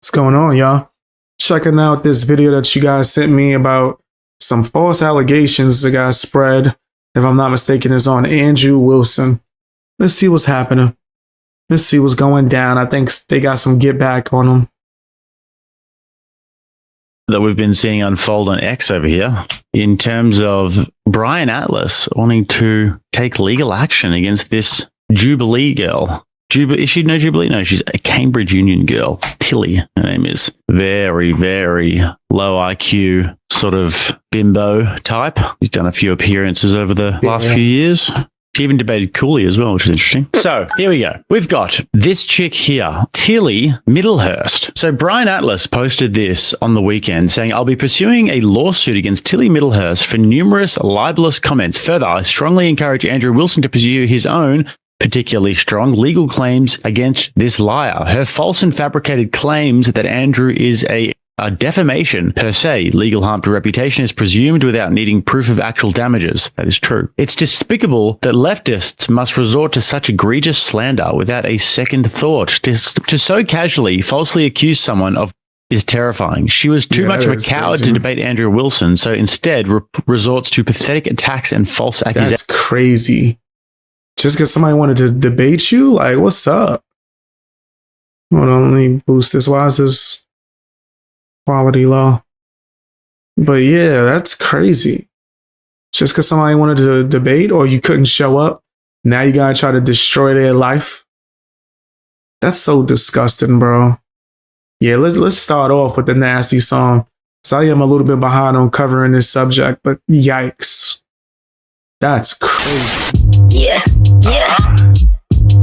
What's going on, y'all? Checking out this video that you guys sent me about some false allegations that got spread. If I'm not mistaken, is on Andrew Wilson. Let's see what's happening. Let's see what's going down. I think they got some get back on him. That we've been seeing unfold on X over here in terms of Brian Atlas wanting to take legal action against this Jubilee girl. Is she no Jubilee? No, she's a Cambridge Union girl. Tilly, her name is. Very, very low IQ sort of bimbo type. She's done a few appearances over the last few years. She even debated Cooley as well, which is interesting. So here we go. We've got this chick here, Tilly Middlehurst. So Brian Atlas posted this on the weekend saying, "I'll be pursuing a lawsuit against Tilly Middlehurst for numerous libelous comments. Further, I strongly encourage Andrew Wilson to pursue his own particularly strong legal claims against this liar. Her false and fabricated claims that Andrew is a defamation per se. Legal harm to reputation is presumed without needing proof of actual damages." That is true. "It's despicable that leftists must resort to such egregious slander without a second thought. To so casually falsely accuse someone of is terrifying. She was too much of a coward to debate Andrew Wilson, so instead resorts to pathetic attacks and false accusations." That's crazy. Just because somebody wanted to debate you? Like, what's up? Hold on, let me boost this. Why is this quality low? But yeah, that's crazy. Just because somebody wanted to debate or you couldn't show up, now you gotta try to destroy their life. That's so disgusting, bro. Yeah, let's start off with the nasty song. So I am a little bit behind on covering this subject, but yikes. That's crazy. Yeah.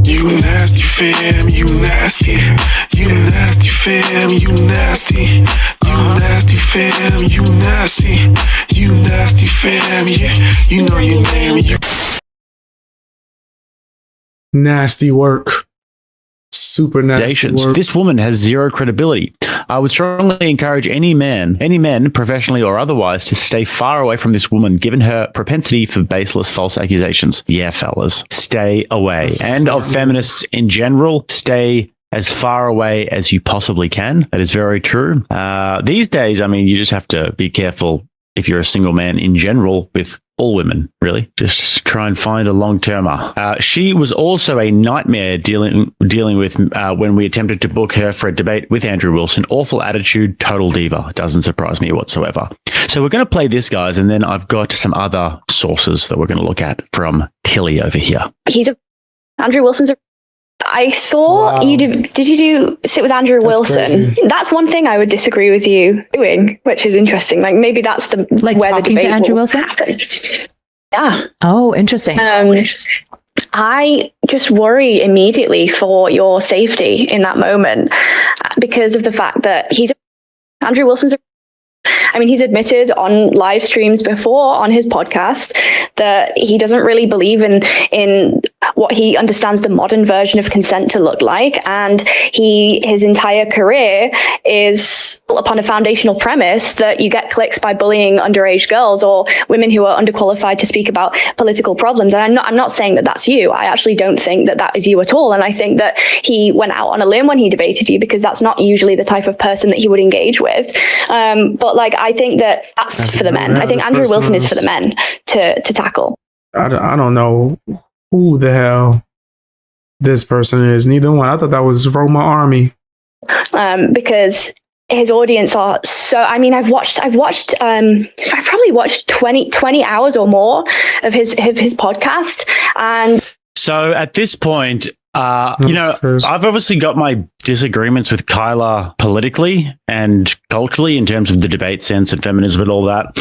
You nasty fam, you nasty. You nasty fam, you nasty. You nasty fam, you nasty. You nasty fam, yeah. You know your name. You nasty work. Super nasty work. This woman has zero credibility. I would strongly encourage any men, professionally or otherwise, to stay far away from this woman, given her propensity for baseless false accusations. Yeah, fellas, stay away. And of feminists in general, stay as far away as you possibly can. That is very true. These days, I mean, you just have to be careful if you're a single man in general with all women, really. Just try and find a long-termer. She was also a nightmare dealing with when we attempted to book her for a debate with Andrew Wilson. Awful attitude, total diva. Doesn't surprise me whatsoever. So we're going to play this, guys, and then I've got some other sources that we're going to look at from Tilly over here. Andrew Wilson's a I saw you did you sit with Andrew Wilson? Crazy. That's one thing I would disagree with you doing, which is interesting. Like maybe that's the where the debate to Andrew Wilson happen. Yeah. Oh, interesting. I just worry immediately for your safety in that moment because of the fact that Andrew Wilson's he's admitted on live streams before on his podcast that he doesn't really believe in what he understands the modern version of consent to look like. And his entire career is built upon a foundational premise that you get clicks by bullying underage girls or women who are underqualified to speak about political problems. And I'm not saying that that's you. I actually don't think that is you at all. And I think that he went out on a limb when he debated you because that's not usually the type of person that he would engage with. But I think that's for the men. I think Andrew Wilson is for the men to tackle. I don't know who the hell this person is. Neither one. I thought that was Roma Army. Because his audience are so. I've probably watched 20 hours or more of his podcast, and so at this point. I've obviously got my disagreements with Kyla politically and culturally in terms of the debate sense and feminism and all that.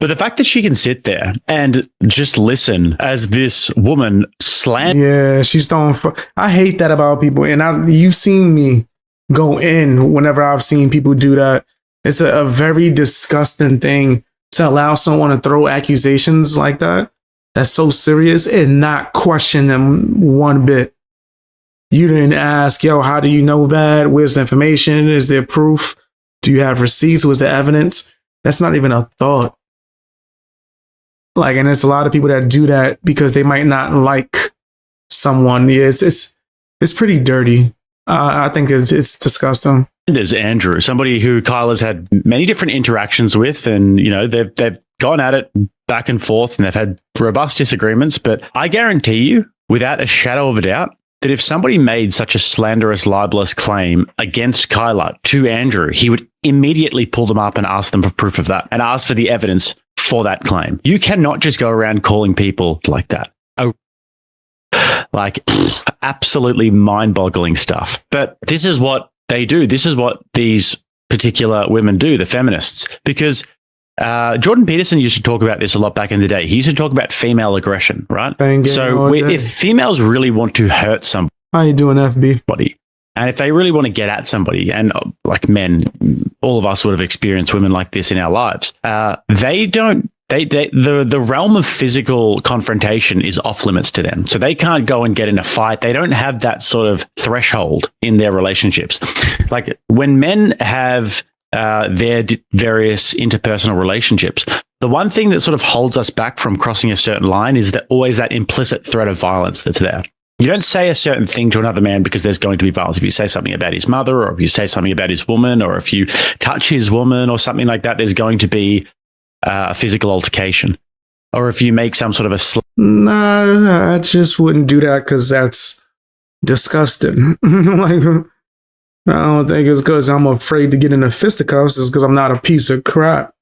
But the fact that she can sit there and just listen as this woman slam. Yeah, she's throwing. I hate that about people. And you've seen me go in whenever I've seen people do that. It's a very disgusting thing to allow someone to throw accusations like that. That's so serious and not question them one bit. You didn't ask, how do you know that? Where's the information? Is there proof? Do you have receipts? Was there evidence? That's not even a thought. And there's a lot of people that do that because they might not like someone. Yeah, it's pretty dirty. I think it's disgusting. There's Andrew, somebody who Kyla's had many different interactions with, and they've gone at it back and forth, and they've had robust disagreements. But I guarantee you, without a shadow of a doubt, that if somebody made such a slanderous, libelous claim against Kyla to Andrew, he would immediately pull them up and ask them for proof of that, and ask for the evidence for that claim. You cannot just go around calling people like that. Like, absolutely mind-boggling stuff. But this is what they do. This is what these particular women do, the feminists, because Jordan Peterson used to talk about this a lot back in the day. He used to talk about female aggression, right? So if females really want to hurt somebody, how you doing, FB? And if they really want to get at somebody, and like men, all of us would have experienced women like this in our lives. The realm of physical confrontation is off limits to them. So they can't go and get in a fight. They don't have that sort of threshold in their relationships. Like when men have their various interpersonal relationships, the one thing that sort of holds us back from crossing a certain line is that always that implicit threat of violence that's there. You don't say a certain thing to another man because there's going to be violence. If you say something about his mother, or if you say something about his woman, or if you touch his woman or something like that, there's going to be a physical altercation. Or if you make some sort of a nah, I just wouldn't do that because that's disgusting. Like, I don't think it's because I'm afraid to get into fisticuffs. It's because I'm not a piece of crap.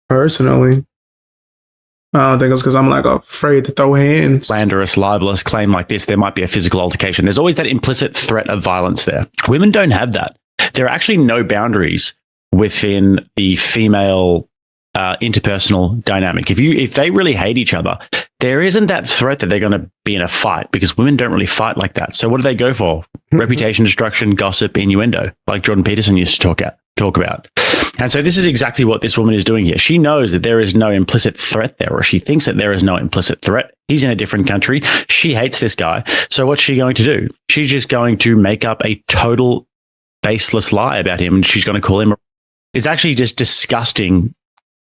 Personally, I don't think it's because I'm like afraid to throw hands. Slanderous, libelous claim like this, there might be a physical altercation. There's always that implicit threat of violence there. Women don't have that. There are actually no boundaries within the female interpersonal dynamic. If they really hate each other, there isn't that threat that they're going to be in a fight, because women don't really fight like that. So what do they go for? Reputation destruction, gossip, innuendo, like Jordan Peterson used to talk about. And so this is exactly what this woman is doing here. She knows that there is no implicit threat there, or she thinks that there is no implicit threat. He's in a different country. She hates this guy. So what's she going to do? She's just going to make up a total baseless lie about him, and she's going to call him. It's actually just disgusting,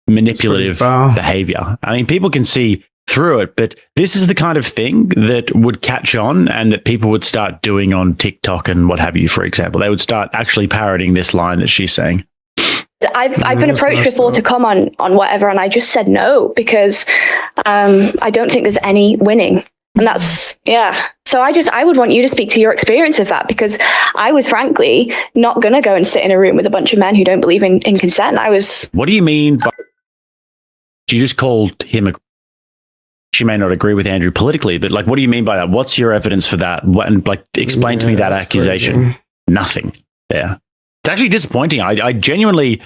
manipulative behavior. I mean, people can see through it, but this is the kind of thing that would catch on and that people would start doing on TikTok and what have you, for example. They would start actually parroting this line that she's saying. I've been approached before to come on whatever, and I just said no, because I don't think there's any winning. And that's, yeah. So I would want you to speak to your experience of that, because I was frankly not going to go and sit in a room with a bunch of men who don't believe in consent. What do you mean by, you just called him she may not agree with Andrew politically, but like, what do you mean by that? What's your evidence for that? And like, explain to me that accusation. Crazy. Nothing. Yeah. It's actually disappointing. I genuinely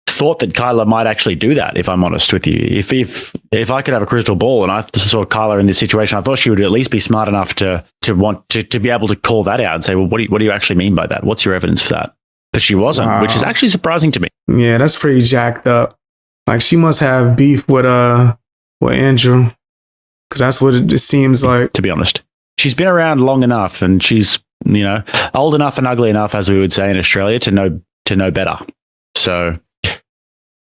thought that Kyla might actually do that, if I'm honest with you. If I could have a crystal ball and I saw Kyla in this situation, I thought she would at least be smart enough to want to be able to call that out and say, well, what do you actually mean by that? What's your evidence for that? But she wasn't, which is actually surprising to me. Yeah, that's pretty jacked up. Like, she must have beef with Andrew, because that's what it just seems like. To be honest, she's been around long enough, and she's, old enough and ugly enough, as we would say in Australia, to know better. So,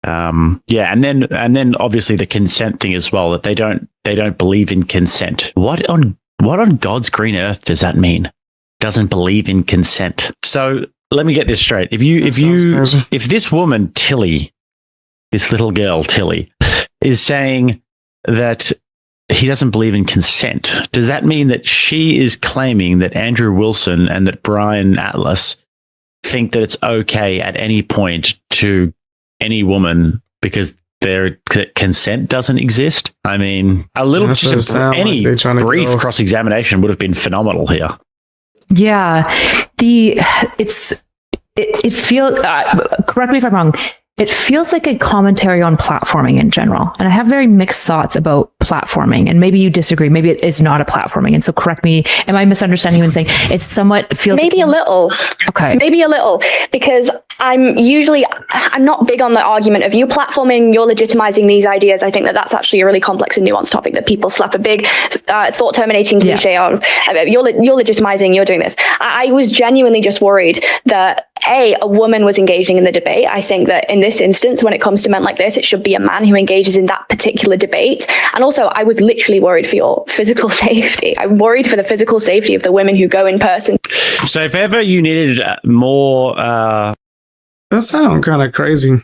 yeah, and then obviously the consent thing as well, that they don't believe in consent. What on God's green earth does that mean? Doesn't believe in consent. So let me get this straight. If this woman Tilly, this little girl Tilly, is saying that he doesn't believe in consent, does that mean that she is claiming that Andrew Wilson and that Brian Atlas think that it's okay at any point to any woman because their consent doesn't exist? I mean, any brief cross-examination would have been phenomenal here. Yeah, it feels, correct me if I'm wrong, it feels like a commentary on platforming in general. And I have very mixed thoughts about platforming, and maybe you disagree. Maybe it is not a platforming. And so correct me, am I misunderstanding you and saying it's somewhat feels maybe a little. Okay. Maybe a little, because I'm not big on the argument of you platforming, you're legitimizing these ideas. I think that's actually a really complex and nuanced topic that people slap a big thought terminating cliche on. You're legitimizing, you're doing this. I was genuinely just worried that a woman was engaging in the debate. I think that in this instance, when it comes to men like this, it should be a man who engages in that particular debate. And also, I was literally worried for your physical safety. I'm worried for the physical safety of the women who go in person. So if ever you needed more... That sounds kind of crazy.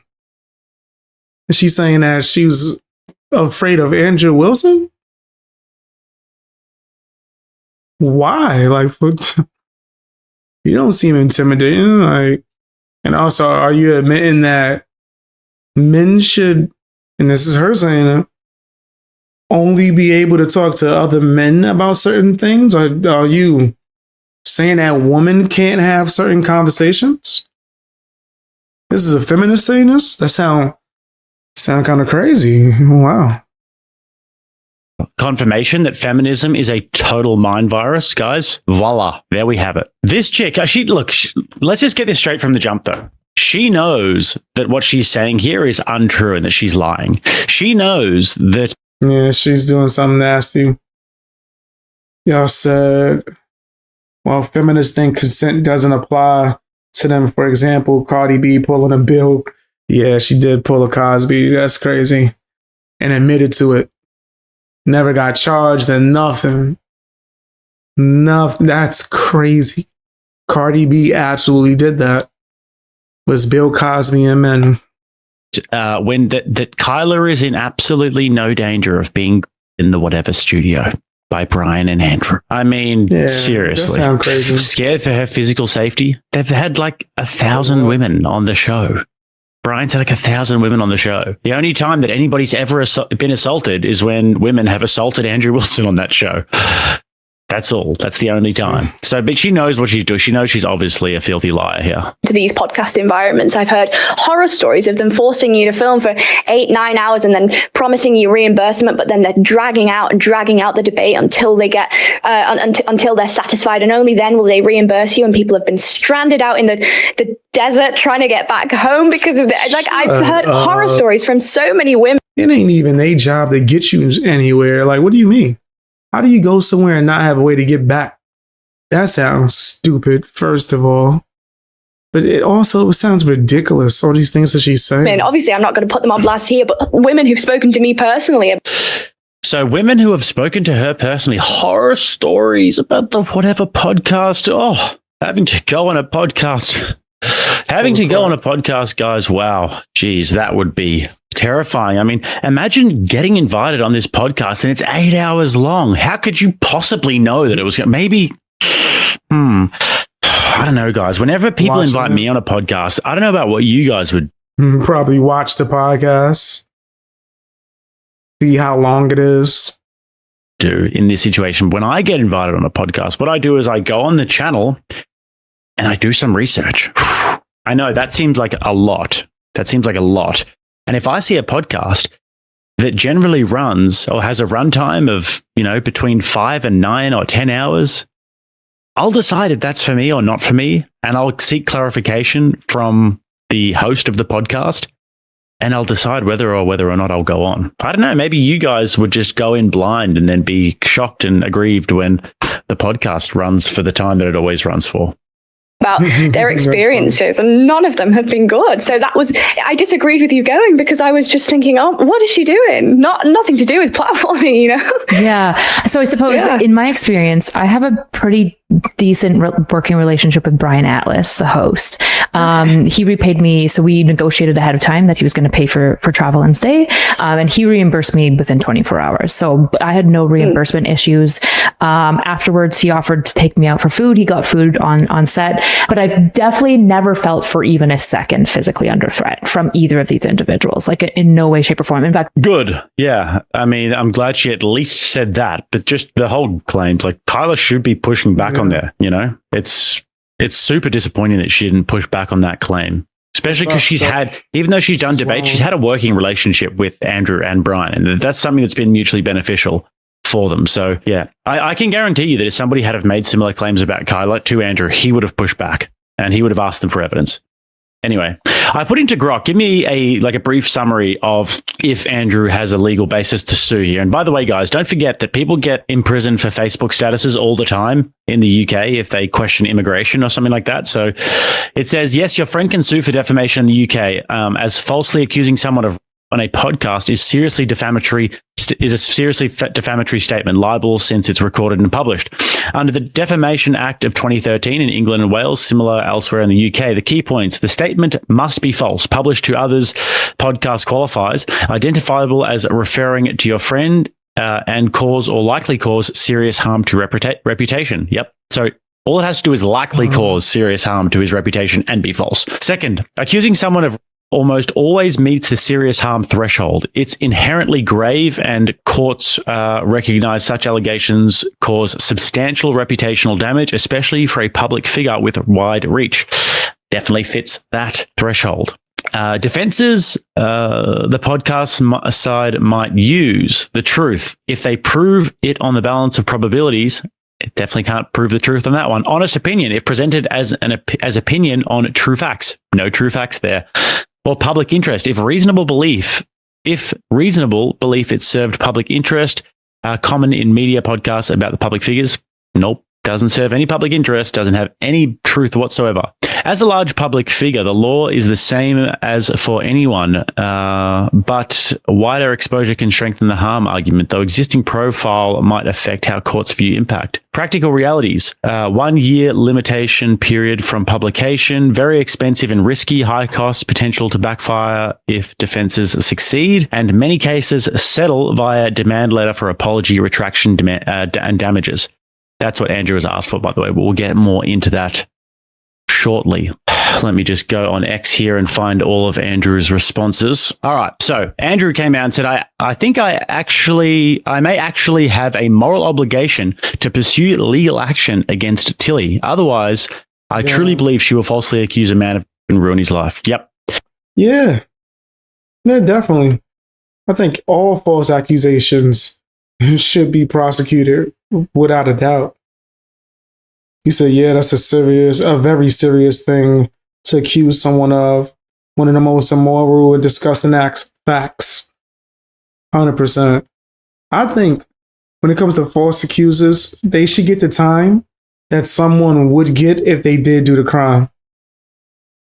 Is she saying that she was afraid of Andrew Wilson? Why? Like, you don't seem intimidating. Like, and also, are you admitting that men should, and this is her saying it, only be able to talk to other men about certain things? Or are you saying that women can't have certain conversations? This is a feminist saying this? That sound kind of crazy. Wow. Confirmation that feminism is a total mind virus, guys. Voila. There we have it. This chick, let's just get this straight from the jump, though. She knows that what she's saying here is untrue and that she's lying. She knows that... Yeah, she's doing something nasty. Y'all said, well, feminists think consent doesn't apply to them. For example, Cardi B pulling a bill. Yeah, she did pull a Cosby. That's crazy. And admitted to it. Never got charged and nothing. Nothing. That's crazy. Cardi B absolutely did that. Was Bill Cosby and men. When that Kyla is in absolutely no danger of being in the whatever studio by Brian and Andrew. I mean, seriously. That sounds crazy. Scared for her physical safety? They've had like 1,000 women on the show. Brian's had like 1,000 women on the show. The only time that anybody's ever been assaulted is when women have assaulted Andrew Wilson on that show. That's all. That's the only time. So, but she knows what she's doing. She knows she's obviously a filthy liar here. To these podcast environments, I've heard horror stories of them forcing you to film for 8-9 hours and then promising you reimbursement, but then they're dragging out the debate until they get until they're satisfied, and only then will they reimburse you. And people have been stranded out in the desert trying to get back home because of that. Like, I've heard horror stories from so many women. It ain't even their job to get you anywhere. Like, what do you mean? How do you go somewhere and not have a way to get back? That sounds stupid, first of all. But it also sounds ridiculous, all these things that she's saying. And obviously, I'm not going to put them on blast here, but women who've spoken to me personally. So women who have spoken to her personally, horror stories about the whatever podcast. Oh, having to go on a podcast. Go on a podcast, guys. Wow. Geez, that would be terrifying. I mean, imagine getting invited on this podcast and it's 8 hours long. How could you possibly know that it was maybe? I don't know, guys. Whenever people invite me on a podcast, I don't know about what you guys would probably watch the podcast, see how long it is. Do in this situation. When I get invited on a podcast, what I do is I go on the channel and I do some research. I know that seems like a lot. And if I see a podcast that generally runs or has a runtime of, between 5 and 9 or 10 hours, I'll decide if that's for me or not for me. And I'll seek clarification from the host of the podcast. And I'll decide whether or not I'll go on. I don't know. Maybe you guys would just go in blind and then be shocked and aggrieved when the podcast runs for the time that it always runs for. About their experiences, and none of them have been good. So I disagreed with you going because I was just thinking, what is she doing? Nothing to do with platforming, Yeah. So I suppose in my experience, I have a pretty decent working relationship with Brian Atlas, the host. He repaid me. So we negotiated ahead of time that he was going to pay for travel and stay. And he reimbursed me within 24 hours. So I had no reimbursement issues. Afterwards, he offered to take me out for food. He got food on set. But I've definitely never felt for even a second physically under threat from either of these individuals, like in no way, shape or form. In fact, good. Yeah. I mean, I'm glad she at least said that, but just the whole claims, like Kyla should be pushing back on there. It's super disappointing that she didn't push back on that claim, especially because even though she's done debate, she's had a working relationship with Andrew and Brian. And that's something that's been mutually beneficial for them. So yeah, I can guarantee you that if somebody had have made similar claims about Kyla to Andrew, he would have pushed back and he would have asked them for evidence. Anyway, I put into Grok, give me a brief summary of if Andrew has a legal basis to sue here. And by the way, guys, don't forget that people get imprisoned for Facebook statuses all the time in the UK if they question immigration or something like that. So it says, yes, your friend can sue for defamation in the UK as falsely accusing someone of on a podcast is seriously defamatory statement, liable since it's recorded and published. Under the Defamation Act of 2013 in England and Wales, similar elsewhere in the UK, the key points: the statement must be false, published to others, podcast qualifies, identifiable as referring to your friend, and cause or likely cause serious harm to reputation. Yep. So all it has to do is likely cause serious harm to his reputation and be false. Second, accusing someone of almost always meets the serious harm threshold. It's inherently grave, and courts recognize such allegations cause substantial reputational damage, especially for a public figure with wide reach. Definitely fits that threshold. Defenses, the podcast side might use the truth. If they prove it on the balance of probabilities, it definitely can't prove the truth on that one. Honest opinion, if presented as opinion on true facts. No true facts there. Or public interest, if reasonable belief it served public interest, common in media podcasts about the public figures. Nope, doesn't serve any public interest, doesn't have any truth whatsoever. As a large public figure, the law is the same as for anyone, but wider exposure can strengthen the harm argument, though existing profile might affect how courts view impact. Practical realities: 1 year limitation period from publication, very expensive and risky, high cost, potential to backfire if defenses succeed, and many cases settle via demand letter for apology, retraction, and damages. That's what Andrew has asked for, by the way, but we'll get more into that shortly. Let me just go on X here and find all of Andrew's responses. All right. So Andrew came out and said, I think I may actually have a moral obligation to pursue legal action against Tilly. Otherwise, I truly believe she will falsely accuse a man of and ruin his life. Yep. Yeah, definitely. I think all false accusations should be prosecuted without a doubt. He said, yeah, that's a very serious thing to accuse someone of. One of the most immoral and disgusting facts. 100%. I think when it comes to false accusers, they should get the time that someone would get if they did do the crime.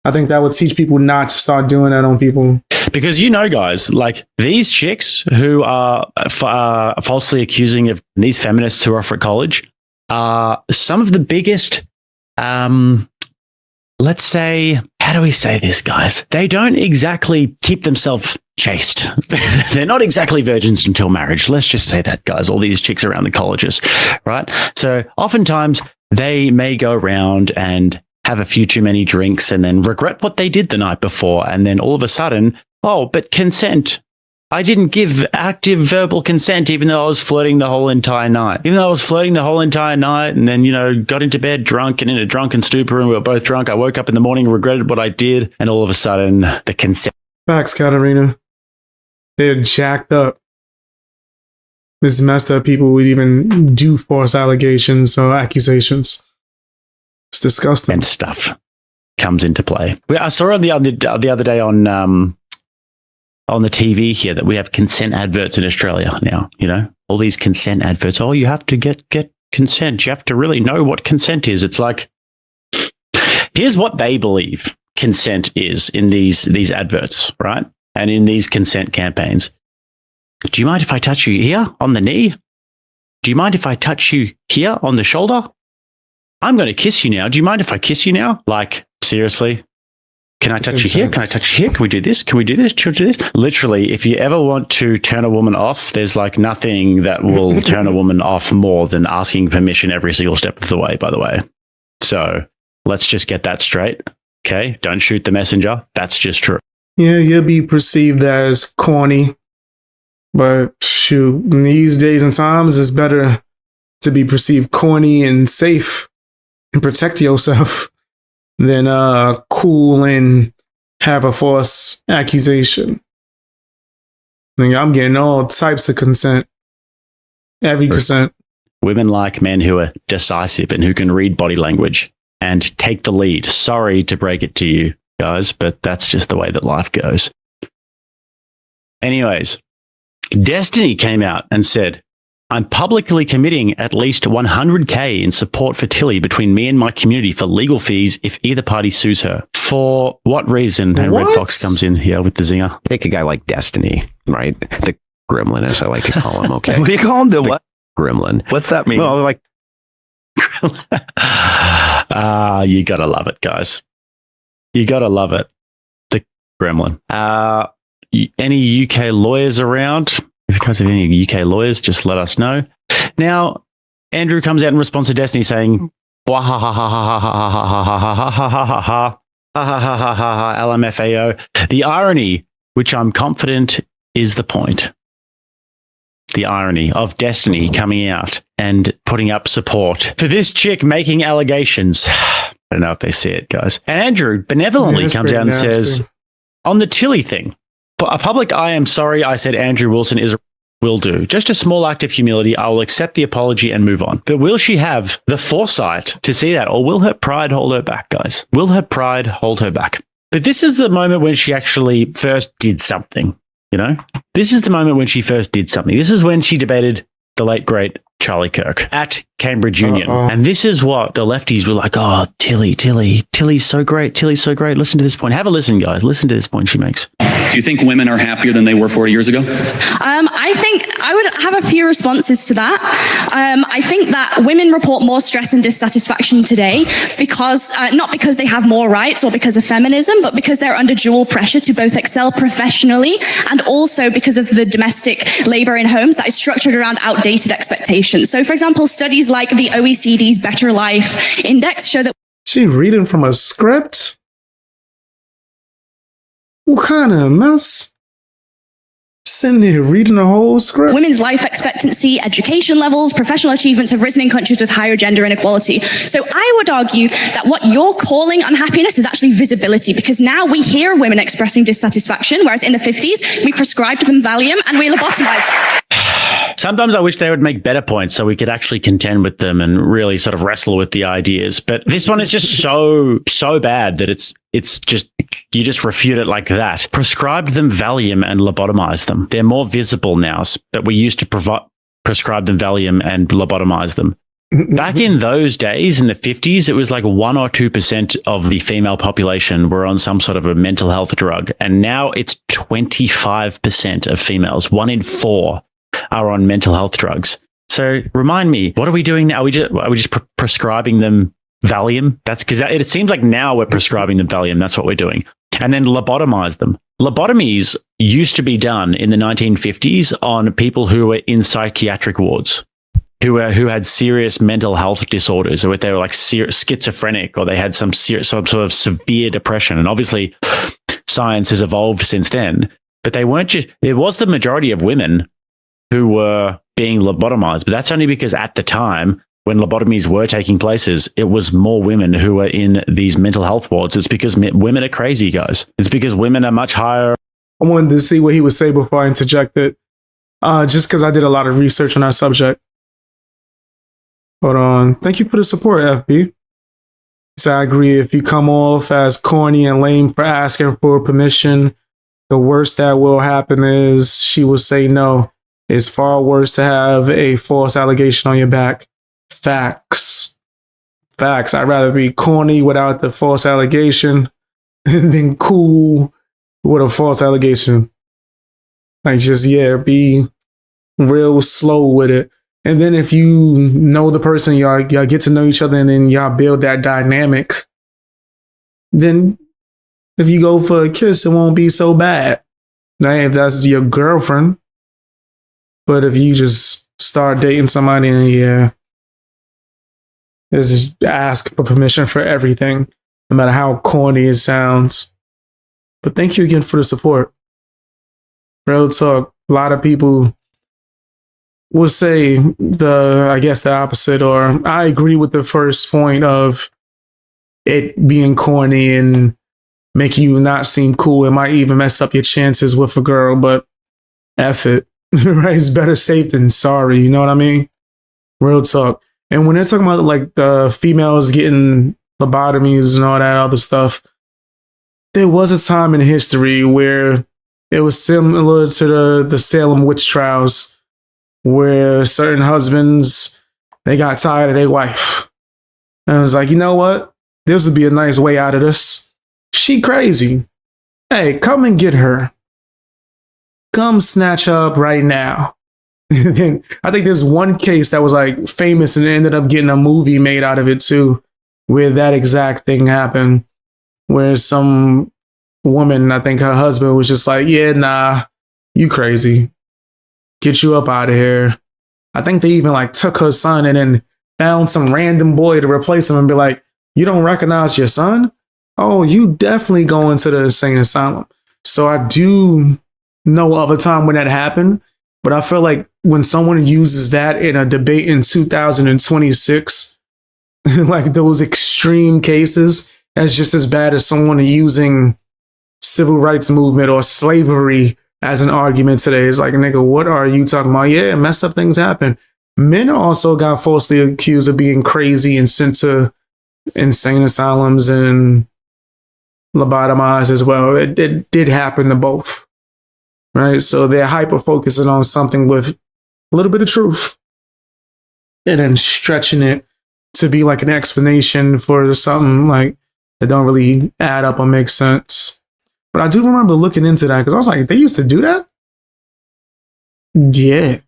I think that would teach people not to start doing that on people. Because, guys, like these chicks who are falsely accusing of these feminists who are off at college are some of the biggest, let's say, how do we say this, guys? They don't exactly keep themselves chaste. They're not exactly virgins until marriage. Let's just say that, guys, all these chicks around the colleges, right? So oftentimes they may go around and have a few too many drinks and then regret what they did the night before. And then all of a sudden, oh, but consent. I didn't give active verbal consent, even though I was flirting the whole entire night. And then, got into bed drunk and in a drunken stupor, and we were both drunk. I woke up in the morning, regretted what I did, and all of a sudden, the consent. Facts, Katarina. They're jacked up. This messed up people would even do false allegations or accusations. It's disgusting. And stuff comes into play. I saw on the other day on the TV here that we have consent adverts in Australia now, all these consent adverts. Oh, you have to get consent. You have to really know what consent is. It's like, here's what they believe consent is in these adverts, right? And in these consent campaigns. Do you mind if I touch you here on the knee? Do you mind if I touch you here on the shoulder? I'm going to kiss you now. Do you mind if I kiss you now? Like, seriously? Can I touch you here? Can I touch you here? Can we do this? Can we do this? Can we do this? Literally, if you ever want to turn a woman off, there's like nothing that will turn a woman off more than asking permission every single step of the way, by the way. So let's just get that straight. Okay? Don't shoot the messenger. That's just true. Yeah, you'll be perceived as corny. But shoot, in these days and times, it's better to be perceived corny and safe and protect yourself than cool and have a false accusation. I'm getting all types of consent. Every consent. Women like men who are decisive and who can read body language and take the lead. Sorry to break it to you. guys, but that's just the way that life goes. Anyways, Destiny came out and said, I'm publicly committing at least 100K in support for Tilly between me and my community for legal fees if either party sues her. For what reason? And Red Fox comes in here with the zinger. Take a guy like Destiny, right? The gremlin, as I like to call him, okay? What do you call him? The what? Gremlin. What's that mean? Well, like... You gotta love it, guys. You gotta love it. The gremlin. Any UK lawyers around? If you guys have any UK lawyers, just let us know. Now, Andrew comes out in response to Destiny saying, LMFAO. The irony, which I'm confident is the point. The irony of Destiny coming out and putting up support for this chick making allegations. I don't know if they see it, guys. And Andrew benevolently comes out and says, on the Tilly thing, a public I am sorry I said Andrew Wilson is a will do. Just a small act of humility. I will accept the apology and move on. But will she have the foresight to see that? Or will her pride hold her back, guys? Will her pride hold her back? But this is the moment when she actually first did something, you know? This is the moment when she first did something. This is when she debated the late, great Charlie Kirk at Cambridge Union. And this is what the lefties were like, oh, Tilly's so great. Tilly's so great. Listen to this point. Have a listen, guys. Listen to this point she makes. Do you think women are happier than they were 40 years ago? I think I would have a few responses to that. I think that women report more stress and dissatisfaction today because, not because they have more rights or because of feminism, but because they're under dual pressure to both excel professionally and also because of the domestic labor in homes that is structured around outdated expectations. So, for example, studies like the OECD's Better Life Index show that... She reading from a script? What kind of mess? Sitting here reading the whole script. Women's life expectancy, education levels, professional achievements have risen in countries with higher gender inequality. So I would argue that what you're calling unhappiness is actually visibility, because now we hear women expressing dissatisfaction, whereas in the 50s, we prescribed them Valium and we lobotomized. Sometimes I wish they would make better points so we could actually contend with them and really sort of wrestle with the ideas. But this one is just so bad that it's just, you just refute it like that. Prescribed them Valium and lobotomized them. They're more visible now, but we used to prescribe them Valium and lobotomize them. Back in those days, in the 50s, it was like 1 or 2% of the female population were on some sort of a mental health drug. And now it's 25% of females. 1 in 4 are on mental health drugs. So remind me, what are we doing now? Are we just prescribing them Valium? That's because it seems like now we're prescribing them Valium. That's what we're doing. And then lobotomize them. Lobotomies used to be done in the 1950s on people who were in psychiatric wards, who had serious mental health disorders, or they were like schizophrenic, or they had some sort of severe depression. And obviously science has evolved since then, but they weren't just, it was the majority of women who were being lobotomized, but that's only because at the time when lobotomies were taking places, it was more women who were in these mental health wards. It's because women are crazy, guys. It's because women are much higher. I wanted to see what he would say before I interjected, just because I did a lot of research on that subject. Hold on. Thank you for the support, FB. So I agree. If you come off as corny and lame for asking for permission, the worst that will happen is she will say no. It's far worse to have a false allegation on your back. Facts. I'd rather be corny without the false allegation than cool with a false allegation. Like, just, be real slow with it. And then if you know the person, y'all get to know each other, and then y'all build that dynamic, then if you go for a kiss, it won't be so bad. Now, if that's your girlfriend. But if you just start dating somebody and just ask for permission for everything, no matter how corny it sounds. But thank you again for the support. Real talk. A lot of people will say the opposite, or I agree with the first point of it being corny and make you not seem cool. It might even mess up your chances with a girl, but F it. Right? It's better safe than sorry. You know what I mean? Real talk. And when they're talking about like the females getting lobotomies and all that other stuff, there was a time in history where it was similar to the Salem witch trials, where certain husbands, they got tired of their wife. And I was like, you know what? This would be a nice way out of this. She crazy. Hey, come and get her. Come snatch her up right now. Then I think there's one case that was like famous and ended up getting a movie made out of it too, where that exact thing happened, where some woman, I think her husband was just like, yeah, nah, you crazy. Get you up out of here. I think they even like took her son and then found some random boy to replace him and be like, you don't recognize your son? Oh, you definitely going to the insane asylum. So I do know of a time when that happened, but I feel like when someone uses that in a debate in 2026, like those extreme cases, that's just as bad as someone using civil rights movement or slavery as an argument today. It's like, nigga, what are you talking about? Yeah, messed up things happen. Men also got falsely accused of being crazy and sent to insane asylums and lobotomized as well. It did happen to both, right? So they're hyper focusing on something with a little bit of truth and then stretching it to be like an explanation for something like that don't really add up or make sense. But I do remember looking into that because I was like, they used to do that? Yeah.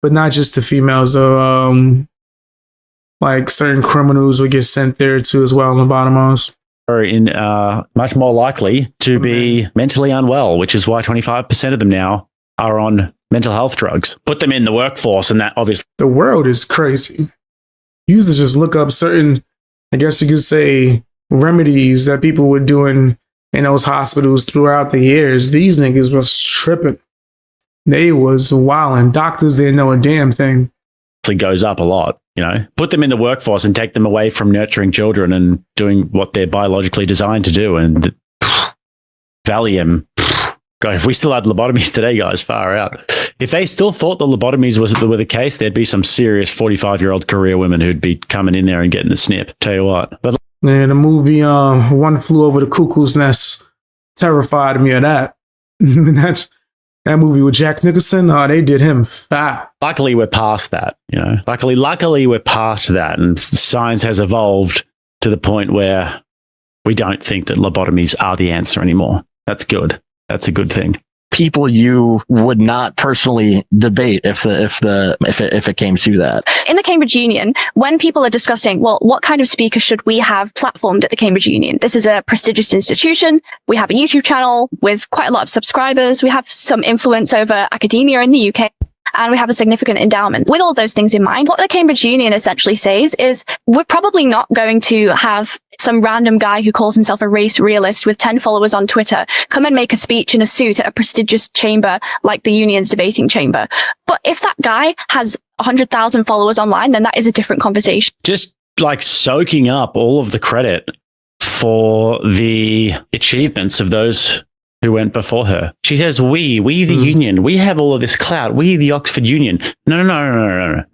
But not just the females, though. Like certain criminals would get sent there too as well, lobotomized. Are much more likely to be mentally unwell, which is why 25% of them now are on mental health drugs. Put them in the workforce, and that obviously... The world is crazy. You used to just look up certain, I guess you could say, remedies that people were doing in those hospitals throughout the years. These niggas was tripping. They was wilding. Doctors didn't know a damn thing. It goes up a lot, you know. Put them in the workforce and take them away from nurturing children and doing what they're biologically designed to do. And Valium, God, if we still had lobotomies today, guys, far out. If they still thought the lobotomies were the case, there'd be some serious 45-year-old career women who'd be coming in there and getting the snip. Tell you what. But yeah, the movie One Flew Over the Cuckoo's Nest terrified me of that. That movie with Jack Nicholson, they did him fat. Luckily, we're past that, you know. Luckily, we're past that, and science has evolved to the point where we don't think that lobotomies are the answer anymore. That's good. That's a good thing. People you would not personally debate if it came to that. In the Cambridge Union, when people are discussing, well, what kind of speaker should we have platformed at the Cambridge Union? This is a prestigious institution. We have a YouTube channel with quite a lot of subscribers. We have some influence over academia in the UK. And we have a significant endowment. With all those things in mind, what the Cambridge Union essentially says is we're probably not going to have some random guy who calls himself a race realist with 10 followers on Twitter come and make a speech in a suit at a prestigious chamber like the union's debating chamber. But if that guy has 100,000 followers online, then that is a different conversation. Just like soaking up all of the credit for the achievements of those who went before her. She says, we the union, we have all of this clout, we the Oxford Union. No.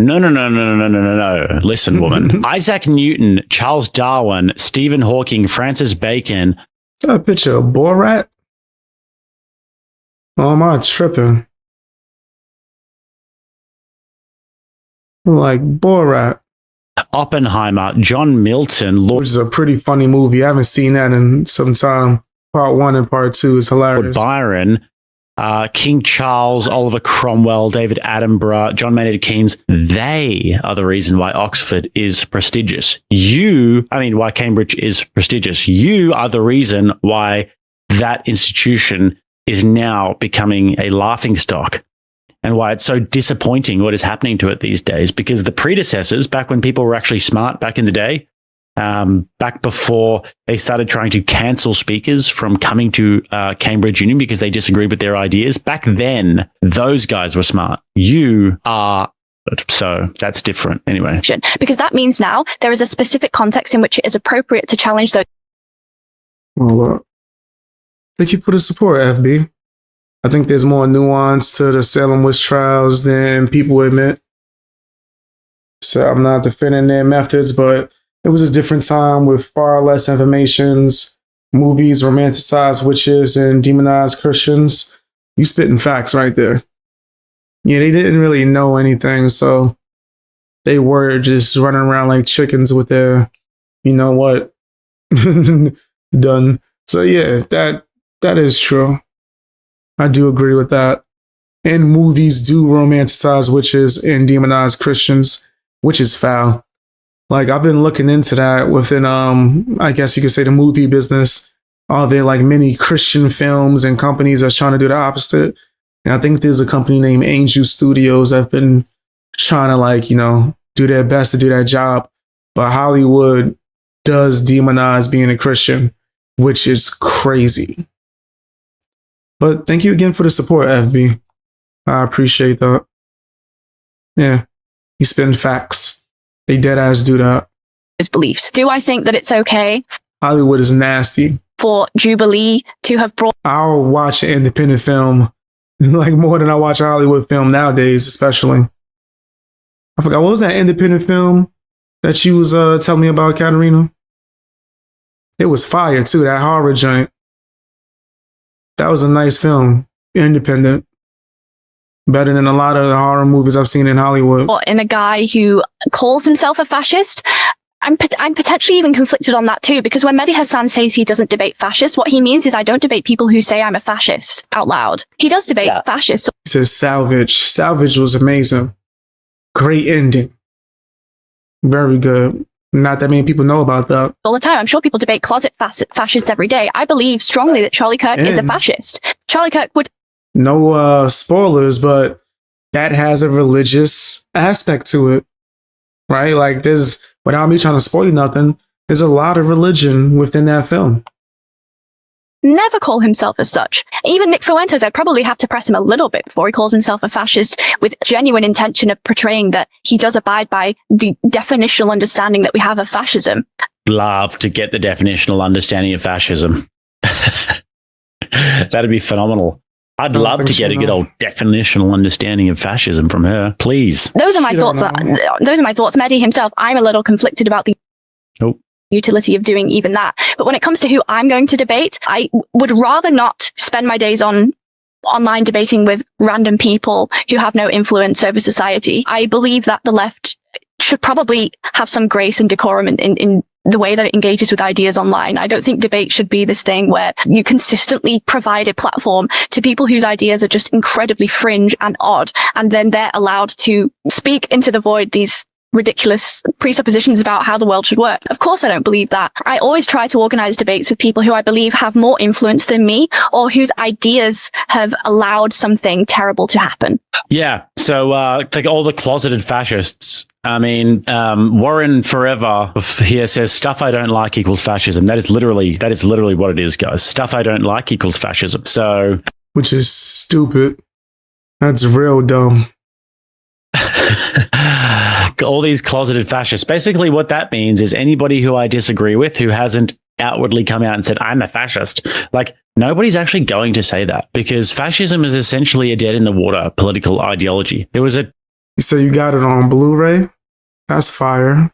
Listen, woman. Isaac Newton, Charles Darwin, Stephen Hawking, Francis Bacon. Is that a picture of Borat? Oh, am I tripping? Like Borat. Oppenheimer, John Milton, Which is a pretty funny movie. I haven't seen that in some time. Part 1 and Part 2 is hilarious. Byron, King Charles, Oliver Cromwell, David Attenborough, John Maynard Keynes, they are the reason why Oxford is prestigious. Why Cambridge is prestigious. You are the reason why that institution is now becoming a laughingstock and why it's so disappointing what is happening to it these days, because the predecessors, back when people were actually smart back in the day, back before they started trying to cancel speakers from coming to Cambridge Union because they disagreed with their ideas. Back then, those guys were smart. You are, so that's different anyway. Because that means now there is a specific context in which it is appropriate to challenge those. Well, thank you for the support, FB. I think there's more nuance to the Salem witch trials than people admit. So I'm not defending their methods, but it was a different time with far less informations, movies romanticize witches and demonize Christians. You spitting facts right there. Yeah, they didn't really know anything, so they were just running around like chickens with their, you know what, done. So yeah, that is true. I do agree with that. And movies do romanticize witches and demonize Christians, which is foul. Like, I've been looking into that within, I guess you could say, the movie business. Are there like many Christian films and companies that's trying to do the opposite? And I think there's a company named Angel Studios that's been trying to, like, you know, do their best to do that job. But Hollywood does demonize being a Christian, which is crazy. But thank you again for the support, FB. I appreciate that. Yeah, you spin facts. They dead ass do that. His beliefs. Do I think that it's okay Hollywood is nasty. for Jubilee to have brought I'll watch an independent film like more than I watch a Hollywood film nowadays, especially. I forgot, what was that independent film that you was telling me about, Katarina? It was fire too, that horror joint. That was a nice film. Independent. Better than a lot of the horror movies I've seen in Hollywood. in a guy who calls himself a fascist? I'm potentially even conflicted on that too, because when Mehdi Hassan says he doesn't debate fascists, what he means is I don't debate people who say I'm a fascist out loud. He does debate fascists He says Salvage. Salvage was amazing. Great ending. Very good. Not that many people know about that. all the time. I'm sure people debate closet fascists every day. I believe strongly that Charlie Kirk is a And- fascist. Charlie Kirk would No spoilers, but that has a religious aspect to it. Right? Like, there's, without me trying to spoil nothing, there's a lot of religion within that film. never call himself as such. Even Nick Fuentes, I'd probably have to press him a little bit before he calls himself a fascist, with genuine intention of portraying that he does abide by the definitional understanding that we have of fascism. Love to get the definitional understanding of fascism. That'd be phenomenal. I'd don't love think to get a so, good no. old definitional understanding of fascism from her. Please. Those are my She don't thoughts. know. Those are my thoughts. Mehdi himself, I'm a little conflicted about the Oh. utility of doing even that. But when it comes to who I'm going to debate, I would rather not spend my days online debating with random people who have no influence over society. I believe that the left should probably have some grace and decorum in the way that it engages with ideas online. I don't think debate should be this thing where you consistently provide a platform to people whose ideas are just incredibly fringe and odd, and then they're allowed to speak into the void these ridiculous presuppositions about how the world should work. Of course, I don't believe that. I always try to organize debates with people who I believe have more influence than me, or whose ideas have allowed something terrible to happen. Yeah. So, like all the closeted fascists. I mean, Warren Forever here says stuff I don't like equals fascism. That is literally what it is, guys. Stuff I don't like equals fascism. So, Which is stupid. That's real dumb. all these closeted fascists. Basically, what that means is anybody who I disagree with who hasn't outwardly come out and said, I'm a fascist. Like, nobody's actually going to say that, because fascism is essentially a dead in the water political ideology. There was a So you got it on Blu-ray? That's fire.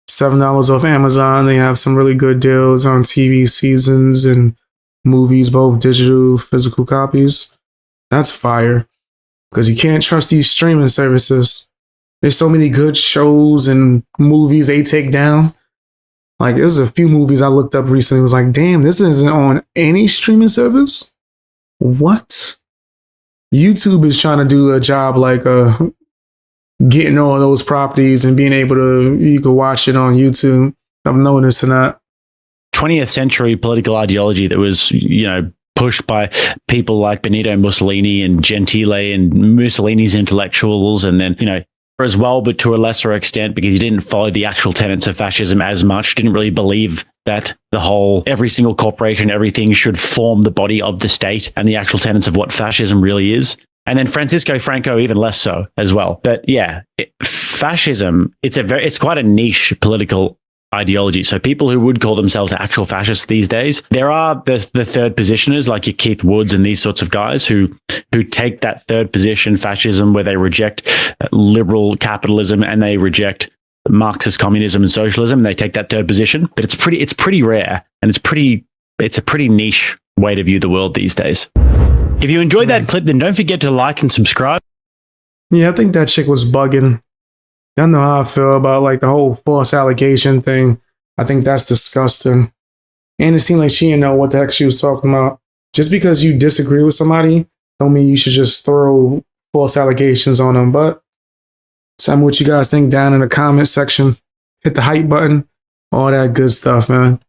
$7 off Amazon. They have some really good deals on TV seasons and movies, both digital, physical copies. That's fire. Because you can't trust these streaming services. There's so many good shows and movies they take down. Like, there's a few movies I looked up recently. It was like, damn, this isn't on any streaming service? What? YouTube is trying to do a job like getting all those properties and being able to, you can watch it on YouTube. I'm noticing that. 20th century political ideology that was, pushed by people like Benito Mussolini and Gentile and Mussolini's intellectuals, and then, as well, but to a lesser extent, because he didn't follow the actual tenets of fascism as much, didn't really believe that every single corporation, everything should form the body of the state and the actual tenets of what fascism really is. And then Francisco Franco, even less so as well. But yeah, fascism, it's quite a niche political ideology. So people who would call themselves actual fascists these days, there are the third positioners like your Keith Woods and these sorts of guys who take that third position, fascism, where they reject liberal capitalism and they reject Marxist communism and socialism, and they take that third position. But it's pretty rare, and it's pretty it's a pretty niche way to view the world these days. If you enjoyed that clip, then don't forget to like and subscribe. Yeah, I think that chick was bugging. Y'all know how I feel about like the whole false allegation thing. I think that's disgusting. And it seemed like she didn't know what the heck she was talking about. Just because you disagree with somebody, don't mean you should just throw false allegations on them. But tell me what you guys think down in the comment section. Hit the hype button. All that good stuff, man.